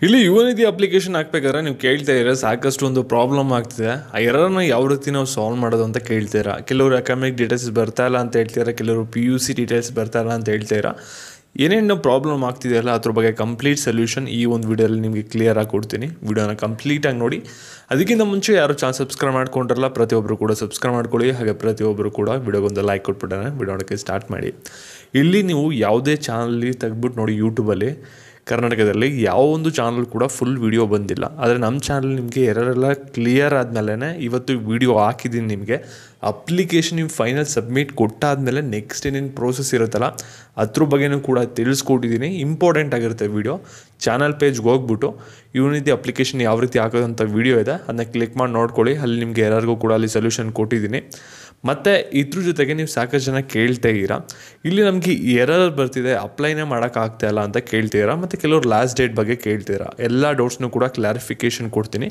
ಇಲ್ಲಿ ಯುವನಿಧಿ ಅಪ್ಲಿಕೇಶನ್ ಹಾಕ್ಬೇಕಾದ್ರೆ ನೀವು ಕೇಳ್ತಾ ಇದ್ದೀರಾ ಸಾಕಷ್ಟು ಒಂದು ಪ್ರಾಬ್ಲಮ್ ಆಗ್ತಿದೆ. ಆ ಎರರ್ನ ಯಾವ ರೀತಿ ನಾವು ಸಾಲ್ವ್ ಮಾಡೋದು ಅಂತ ಕೇಳ್ತೀರಾ. ಕೆಲವರು ಅಕಾಡೆಮಿಕ್ ಡೀಟೇಲ್ಸ್ ಬರ್ತಾ ಇಲ್ಲ ಅಂತ ಹೇಳ್ತೀರಾ, ಕೆಲವರು PUC ಡೀಟೇಲ್ಸ್ ಬರ್ತಾ ಇಲ್ಲ ಅಂತ ಹೇಳ್ತೀರಾ. ಏನೇನು ಪ್ರಾಬ್ಲಮ್ ಆಗ್ತಿದೆಯಲ್ಲ ಅದ್ರ ಬಗ್ಗೆ ಕಂಪ್ಲೀಟ್ ಸೊಲ್ಯೂಷನ್ ಈ ಒಂದು ವಿಡಿಯೋದಲ್ಲಿ ನಿಮಗೆ ಕ್ಲಿಯರಾಗಿ ಕೊಡ್ತೀನಿ. ವಿಡಿಯೋನ ಕಂಪ್ಲೀಟಾಗಿ ನೋಡಿ. ಅದಕ್ಕಿಂತ ಮುಂಚೆ ಯಾರು ಚಾನಲ್ ಸಬ್ಸ್ಕ್ರೈಬ್ ಮಾಡ್ಕೊಂಡ್ರಲ್ಲ ಪ್ರತಿಯೊಬ್ಬರು ಕೂಡ ಸಬ್ಸ್ಕ್ರೈಬ್ ಮಾಡ್ಕೊಳ್ಳಿ. ಹಾಗೆ ಪ್ರತಿಯೊಬ್ಬರು ಕೂಡ ವಿಡಿಯೋಗೊಂದು ಲೈಕ್ ಕೊಟ್ಬಿಟ್ಟಾನೆ. ವಿಡಿಯೋಕ್ಕೆ ಸ್ಟಾರ್ಟ್ ಮಾಡಿ. ಇಲ್ಲಿ ನೀವು ಯಾವುದೇ ಚಾನಲಲ್ಲಿ ತೆಗೆದ್ಬಿಟ್ಟು ನೋಡಿ, ಯೂಟ್ಯೂಬಲ್ಲಿ ಕರ್ನಾಟಕದಲ್ಲಿ ಯಾವ ಒಂದು ಚಾನಲ್ ಕೂಡ ಫುಲ್ ವಿಡಿಯೋ ಬಂದಿಲ್ಲ. ಆದರೆ ನಮ್ಮ ಚಾನಲ್ ನಿಮಗೆ ಎರರೆಲ್ಲ ಕ್ಲಿಯರ್ ಆದಮೇಲೆ ಇವತ್ತು ವಿಡಿಯೋ ಹಾಕಿದ್ದೀನಿ. ನಿಮಗೆ ಅಪ್ಲಿಕೇಶನ್ ನೀವು ಫೈನಲ್ ಸಬ್ಮಿಟ್ ಕೊಟ್ಟಾದಮೇಲೆ ನೆಕ್ಸ್ಟ್ ಏನೇನು ಪ್ರೋಸೆಸ್ ಇರುತ್ತಲ್ಲ ಅದ್ರ ಬಗ್ಗೆನೂ ಕೂಡ ತಿಳಿಸ್ಕೊಟ್ಟಿದ್ದೀನಿ. ಇಂಪಾರ್ಟೆಂಟ್ ಆಗಿರುತ್ತೆ ವಿಡಿಯೋ. ಚಾನಲ್ ಪೇಜ್ಗೆ ಹೋಗ್ಬಿಟ್ಟು ಯುವನಿಧಿ ಅಪ್ಲಿಕೇಶನ್ ಯಾವ ರೀತಿ ಹಾಕೋದಂಥ ವಿಡಿಯೋ ಇದೆ, ಅದನ್ನ ಕ್ಲಿಕ್ ಮಾಡಿ ನೋಡ್ಕೊಳ್ಳಿ. ಅಲ್ಲಿ ನಿಮಗೆ ಎಲ್ಲರಿಗೂ ಕೂಡ ಅಲ್ಲಿ ಸೊಲ್ಯೂಷನ್ ಕೊಟ್ಟಿದ್ದೀನಿ. ಮತ್ತು ಇದ್ರ ಜೊತೆಗೆ ನೀವು ಸಾಕಷ್ಟು ಜನ ಕೇಳ್ತಾ ಇದ್ದೀರಾ, ಇಲ್ಲಿ ನಮಗೆ ಎರರ್ ಬರ್ತಿದೆ, ಅಪ್ಲೈನೇ ಮಾಡೋಕ್ಕಾಗ್ತಾಯಿಲ್ಲ ಅಂತ ಕೇಳ್ತೀರಾ. ಮತ್ತು ಕೆಲವರು ಲಾಸ್ಟ್ ಡೇಟ್ ಬಗ್ಗೆ ಕೇಳ್ತೀರಾ. ಎಲ್ಲ ಡೌಟ್ಸ್ನೂ ಕೂಡ ಕ್ಲಾರಿಫಿಕೇಷನ್ ಕೊಡ್ತೀನಿ.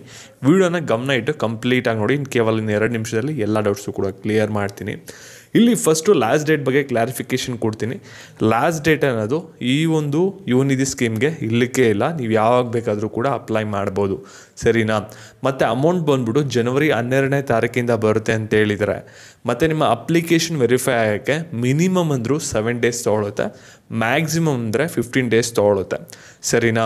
ವಿಡಿಯೋನ ಗಮನ ಇಟ್ಟು ಕಂಪ್ಲೀಟಾಗಿ ನೋಡಿ. ಕೇವಲ 2 ನಿಮಿಷದಲ್ಲಿ ಎಲ್ಲ ಡೌಟ್ಸು ಕೂಡ ಕ್ಲಿಯರ್ ಮಾಡ್ತೀನಿ. ಇಲ್ಲಿ ಫಸ್ಟು ಲಾಸ್ಟ್ ಡೇಟ್ ಬಗ್ಗೆ ಕ್ಲಾರಿಫಿಕೇಷನ್ ಕೊಡ್ತೀನಿ. ಲಾಸ್ಟ್ ಡೇಟ್ ಅನ್ನೋದು ಈ ಒಂದು ಯುವನಿಧಿ ಸ್ಕೀಮ್ಗೆ ಇಲ್ಲಕ್ಕೆ ಇಲ್ಲ. ನೀವು ಯಾವಾಗ ಬೇಕಾದರೂ ಕೂಡ ಅಪ್ಲೈ ಮಾಡ್ಬೋದು, ಸರಿನಾ? ಮತ್ತು ಅಮೌಂಟ್ ಬಂದ್ಬಿಟ್ಟು ಜನವರಿ 12ನೇ ತಾರೀಕಿಂದ ಬರುತ್ತೆ ಅಂತ ಹೇಳಿದರೆ, ಮತ್ತು ನಿಮ್ಮ ಅಪ್ಲಿಕೇಶನ್ ವೆರಿಫೈ ಆಗೋಕ್ಕೆ ಮಿನಿಮಮ್ ಅಂದರೂ 7 ಡೇಸ್ ತೊಗೊಳುತ್ತೆ, ಮ್ಯಾಕ್ಸಿಮಮ್ ಅಂದರೆ 15 ಡೇಸ್ ತೊಗೊಳುತ್ತೆ, ಸರಿನಾ?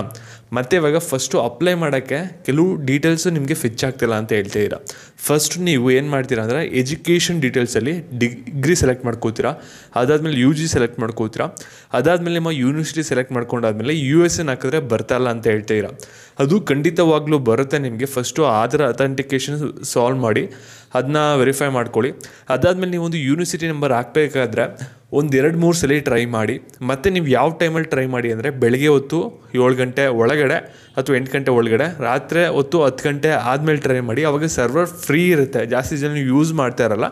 ಮತ್ತು ಇವಾಗ ಫಸ್ಟು ಅಪ್ಲೈ ಮಾಡೋಕ್ಕೆ ಕೆಲವು ಡೀಟೇಲ್ಸು ನಿಮಗೆ ಫಿಚ್ ಆಗ್ತಿಲ್ಲ ಅಂತ ಹೇಳ್ತಾಯಿದ್ದೀರಾ. ಫಸ್ಟ್ ನೀವು ಏನು ಮಾಡ್ತೀರಾ ಅಂದರೆ ಎಜುಕೇಷನ್ ಡೀಟೇಲ್ಸಲ್ಲಿ ಡಿಗ್ರಿ ಸೆಲೆಕ್ಟ್ ಮಾಡ್ಕೋತೀರಾ. ಅದಾದಮೇಲೆ UG ಸೆಲೆಕ್ಟ್ ಮಾಡ್ಕೋತೀರಾ. ಅದಾದಮೇಲೆ ನಿಮ್ಮ ಯೂನಿವರ್ಸಿಟಿ ಸೆಲೆಕ್ಟ್ ಮಾಡ್ಕೊಂಡಾದ್ಮೇಲೆ USN ಹಾಕಿದ್ರೆ ಬರ್ತಾಯಿಲ್ಲ ಅಂತ ಹೇಳ್ತಾಯಿದ್ದೀರಾ. ಅದು ಖಂಡಿತವಾಗ್ಲೂ ಬರುತ್ತೆ ನಿಮಗೆ. ಫಸ್ಟು ಆಧಾರ್ ಅಥೆಂಟಿಕೇಷನ್ ಸಾಲ್ವ್ ಮಾಡಿ ಅದನ್ನ ವೆರಿಫೈ ಮಾಡ್ಕೊಳ್ಳಿ. ಅದಾದಮೇಲೆ ನೀವು ಒಂದು ಯೂನಿವರ್ಸಿಟಿ ನಂಬರ್ ಹಾಕಬೇಕಾದ್ರೆ 1-2-3 ಸಲ ಟ್ರೈ ಮಾಡಿ. ಮತ್ತು ನೀವು ಯಾವ ಟೈಮಲ್ಲಿ ಟ್ರೈ ಮಾಡಿ ಅಂದರೆ ಬೆಳಗ್ಗೆ ಹೊತ್ತು 7 ಗಂಟೆ ಒಳಗಡೆ ಅಥವಾ 8 ಗಂಟೆ ಒಳಗಡೆ, ರಾತ್ರಿ ಹೊತ್ತು 10 ಗಂಟೆ ಆದಮೇಲೆ ಟ್ರೈ ಮಾಡಿ. ಆವಾಗ ಸರ್ವರ್ ಫ್ರೀ ಇರುತ್ತೆ, ಜಾಸ್ತಿ ಜನ ಯೂಸ್ ಮಾಡ್ತಾ ಇರಲ್ಲ.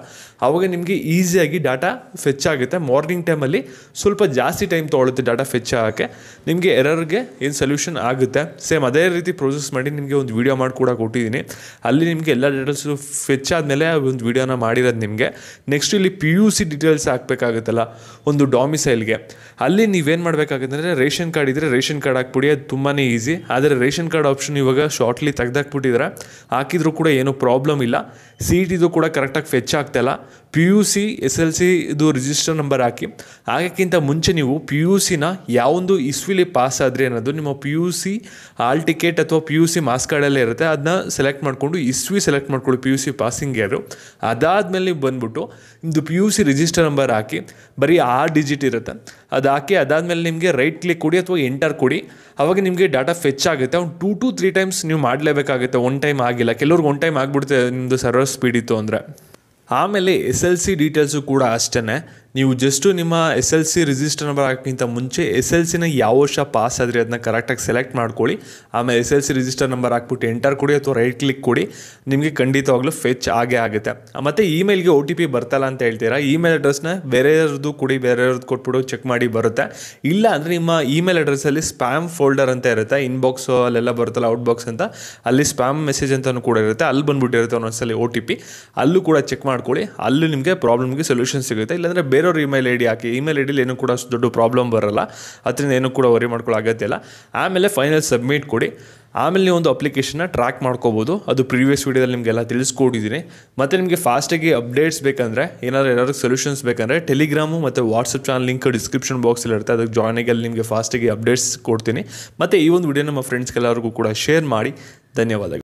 ಆವಾಗ ನಿಮಗೆ ಈಸಿಯಾಗಿ ಡಾಟಾ ಫೆಚ್ ಆಗುತ್ತೆ. ಮಾರ್ನಿಂಗ್ ಟೈಮಲ್ಲಿ ಸ್ವಲ್ಪ ಜಾಸ್ತಿ ಟೈಮ್ ತೊಗೊಳುತ್ತೆ ಡಾಟಾ ಫೆಚ್ ಆಗೋಕ್ಕೆ. ನಿಮಗೆ ಎರರ್ಗೆ ಏನು ಸೊಲ್ಯೂಷನ್ ಆಗುತ್ತೆ. ಸೇಮ್ ಅದೇ ರೀತಿ ಪ್ರೋಸೆಸ್ ಮಾಡಿ ನಿಮಗೆ ಒಂದು ವೀಡಿಯೋ ಮಾಡಿ ಕೂಡ ಕೊಟ್ಟಿದ್ದೀನಿ. ಅಲ್ಲಿ ನಿಮಗೆ ಎಲ್ಲ ಡೀಟೇಲ್ಸು ಫೆಚ್ ಆದಮೇಲೆ ಒಂದು ವೀಡಿಯೋನ ಮಾಡಿರೋದು ನಿಮಗೆ. ನೆಕ್ಸ್ಟ್ ಇಲ್ಲಿ PUC ಡೀಟೇಲ್ಸ್ ಹಾಕಬೇಕಾಗುತ್ತಲ್ಲ ಒಂದು ಡಾಮಿಸೈಲ್ಗೆ, ಅಲ್ಲಿ ನೀವೇನು ಮಾಡಬೇಕಾಗುತ್ತೆ ಅಂದರೆ ರೇಷನ್ ಕಾರ್ಡ್ ಇದ್ದರೆ ರೇಷನ್ ಕಾರ್ಡ್ ಹಾಕ್ಬಿಡಿ. ಅದು ತುಂಬಾ ಈಸಿ. ಆದರೆ ರೇಷನ್ ಕಾರ್ಡ್ ಆಪ್ಷನ್ ಇವಾಗ ಶಾರ್ಟ್ಲಿ ತೆಗೆದಾಕ್ಬಿಟ್ಟಿದ್ರೆ, ಹಾಕಿದ್ರೂ ಕೂಡ ಏನೂ ಪ್ರಾಬ್ಲಮ್ ಇಲ್ಲ. CETದು ಕೂಡ ಕರೆಕ್ಟಾಗಿ ಫೆಚ್ ಆಗ್ತಾಯಿಲ್ಲ. PUC SLC ಇದು ರಿಜಿಸ್ಟರ್ ನಂಬರ್ ಹಾಕಿ. ಹಾಕೋಕ್ಕಿಂತ ಮುಂಚೆ ನೀವು PUCನ ಯಾವೊಂದು ಇಸ್ವಿಲಿ ಪಾಸ್ ಆದರೆ ಅನ್ನೋದು ನಿಮ್ಮ PUC ಹಾಲ್ ಟಿಕೆಟ್ ಅಥವಾ PUC ಮಾಸ್ ಕಾರ್ಡಲ್ಲೇ ಇರುತ್ತೆ. ಅದನ್ನ ಸೆಲೆಕ್ಟ್ ಮಾಡಿಕೊಂಡು ಇಸ್ವಿ ಸೆಲೆಕ್ಟ್ ಮಾಡ್ಕೊಳ್ಳಿ, PUC ಪಾಸಿಂಗ್ ಇಯರು. ಅದಾದಮೇಲೆ ನೀವು ಬಂದ್ಬಿಟ್ಟು ನಿಮ್ಮದು PUC ರಿಜಿಸ್ಟರ್ ನಂಬರ್ ಹಾಕಿ. ಬರೀ 6 ಡಿಜಿಟ್ ಇರುತ್ತೆ, ಅದು ಹಾಕಿ. ಅದಾದಮೇಲೆ ನಿಮಗೆ ರೈಟ್ ಕ್ಲಿಕ್ ಕೊಡಿ ಅಥವಾ ಎಂಟರ್ ಕೊಡಿ. ಆವಾಗ ನಿಮಗೆ ಡಾಟಾ ಫೆಚ್ ಆಗುತ್ತೆ. ಒಂದು 2 to 3 ಟೈಮ್ಸ್ ನೀವು ಮಾಡಲೇಬೇಕಾಗುತ್ತೆ. 1 ಟೈಮ್ ಆಗಿಲ್ಲ, ಕೆಲವ್ರಿಗೆ 1 ಟೈಮ್ ಆಗಿಬಿಡುತ್ತೆ ನಿಮ್ಮದು ಸರ್ವರ್ ಸ್ಪೀಡ್ ಇತ್ತು ಅಂದರೆ. ಆಮೇಲೆ SLC ಡೀಟೇಲ್ಸು ಕೂಡ ಅಷ್ಟೇ. ನೀವು ಜಸ್ಟು ನಿಮ್ಮ SLC ರಿಜಿಸ್ಟರ್ ನಂಬರ್ ಹಾಕೋಕ್ಕಿಂತ ಮುಂಚೆ SLCನ ಯಾವ ವರ್ಷ ಪಾಸ್ ಆದರೆ ಅದನ್ನ ಕರೆಕ್ಟಾಗಿ ಸೆಲೆಕ್ಟ್ ಮಾಡ್ಕೊಳ್ಳಿ. ಆಮೇಲೆ SLC ರಿಜಿಸ್ಟರ್ ನಂಬರ್ ಹಾಕ್ಬಿಟ್ಟು ಎಂಟರ್ ಕೊಡಿ ಅಥವಾ ರೈಟ್ ಕ್ಲಿಕ್ ಕೊಡಿ. ನಿಮಗೆ ಖಂಡಿತವಾಗ್ಲೂ ಫೆಚ್ ಆಗೇ ಆಗುತ್ತೆ. ಮತ್ತು ಇಮೇಲ್ಗೆ OTP ಬರ್ತಲ್ಲ ಅಂತ ಹೇಳ್ತೀರಾ. ಇಮೇಲ್ ಅಡ್ರೆಸ್ನ ಬೇರೆಯವ್ರದ್ದು ಕೊಡಿ, ಬೇರೆಯವ್ರದ್ದು ಕೊಟ್ಬಿಟ್ಟು ಚೆಕ್ ಮಾಡಿ ಬರುತ್ತೆ. ಇಲ್ಲ ಅಂದರೆ ನಿಮ್ಮ ಇಮೇಲ್ ಅಡ್ರೆಸ್ಸಲ್ಲಿ ಸ್ಪ್ಯಾಮ್ ಫೋಲ್ಡರ್ ಅಂತ ಇರುತ್ತೆ. ಇನ್ಬಾಕ್ಸು ಅಲ್ಲೆಲ್ಲ ಬರುತ್ತಲ್ಲ, ಔಟ್ಬಾಕ್ಸ್ ಅಂತ, ಅಲ್ಲಿ ಸ್ಪ್ಯಾಮ್ ಮೆಸೇಜ್ ಅಂತಲೂ ಕೂಡ ಇರುತ್ತೆ. ಅಲ್ಲಿ ಬಂದುಬಿಟ್ಟಿರುತ್ತೆ ಒಂದೊಂದ್ಸಲಿ OTP. ಅಲ್ಲೂ ಕೂಡ ಚೆಕ್ ಮಾಡ್ಕೊಳ್ಳಿ. ಅಲ್ಲೂ ನಿಮಗೆ ಪ್ರಾಬ್ಲಮ್ಗೆ ಸೊಲ್ಯೂಷನ್ಸ್ ಸಿಗುತ್ತೆ. ಇಲ್ಲಾಂದರೆ ಬೇರೆಯವ್ರ ಇಮೇಲ್ ID ಹಾಕಿ. ಇಮೇಲ್ ಐಡಿಲಿ ಏನೂ ಕೂಡ ಅಷ್ಟು ದೊಡ್ಡ ಪ್ರಾಬ್ಲಮ್ ಬರೋಲ್ಲ. ಅದರಿಂದ ಏನೂ ಕೂಡ ವರಿ ಮಾಡ್ಕೊಳ್ಳೋ ಅಗತ್ಯ ಇಲ್ಲ. ಆಮೇಲೆ ಫೈನಲ್ ಸಬ್ಮಿಟ್ ಕೊಡಿ. ಆಮೇಲೆ ನೀವು ಒಂದು ಅಪ್ಲಿಕೇಶನ್ನ ಟ್ರ್ಯಾಕ್ ಮಾಡ್ಕೋಬೋದು. ಅದು ಪ್ರೀವಿಯಸ್ ವೀಡಿಯೋದಲ್ಲಿ ನಿಮಗೆಲ್ಲ ತಿಳಿಸ್ಕೊಟ್ಟಿದ್ದೀನಿ. ಮತ್ತು ನಿಮಗೆ ಫಾಸ್ಟಾಗಿ ಅಪ್ಡೇಟ್ಸ್ ಬೇಕಂದರೆ, ಏನಾದರೂ ಸೊಲ್ಯೂಷನ್ಸ್ ಬೇಕಂದರೆ ಟೆಲಿಗ್ರಾಮು ಮತ್ತು ವಾಟ್ಸಪ್ ಚಾನಲ್ ಲಿಂಕ್ ಡಿಸ್ಕ್ರಿಪ್ಷನ್ ಬಾಕ್ಸಲ್ಲಿ ಇರುತ್ತೆ. ಅದಕ್ಕೆ ಜಾಯ್ನ್ ಆಗಿ ಅಲ್ಲಿ ನಿಮಗೆ ಫಾಸ್ಟಾಗಿ ಅಪ್ಡೇಟ್ಸ್ ಕೊಡ್ತೀನಿ. ಮತ್ತು ಈ ಒಂದು ವಿಡಿಯೋ ನಮ್ಮ ಫ್ರೆಂಡ್ಸ್ಗೆಲ್ಲರಿಗೂ ಕೂಡ ಶೇರ್ ಮಾಡಿ. ಧನ್ಯವಾದಗಳು.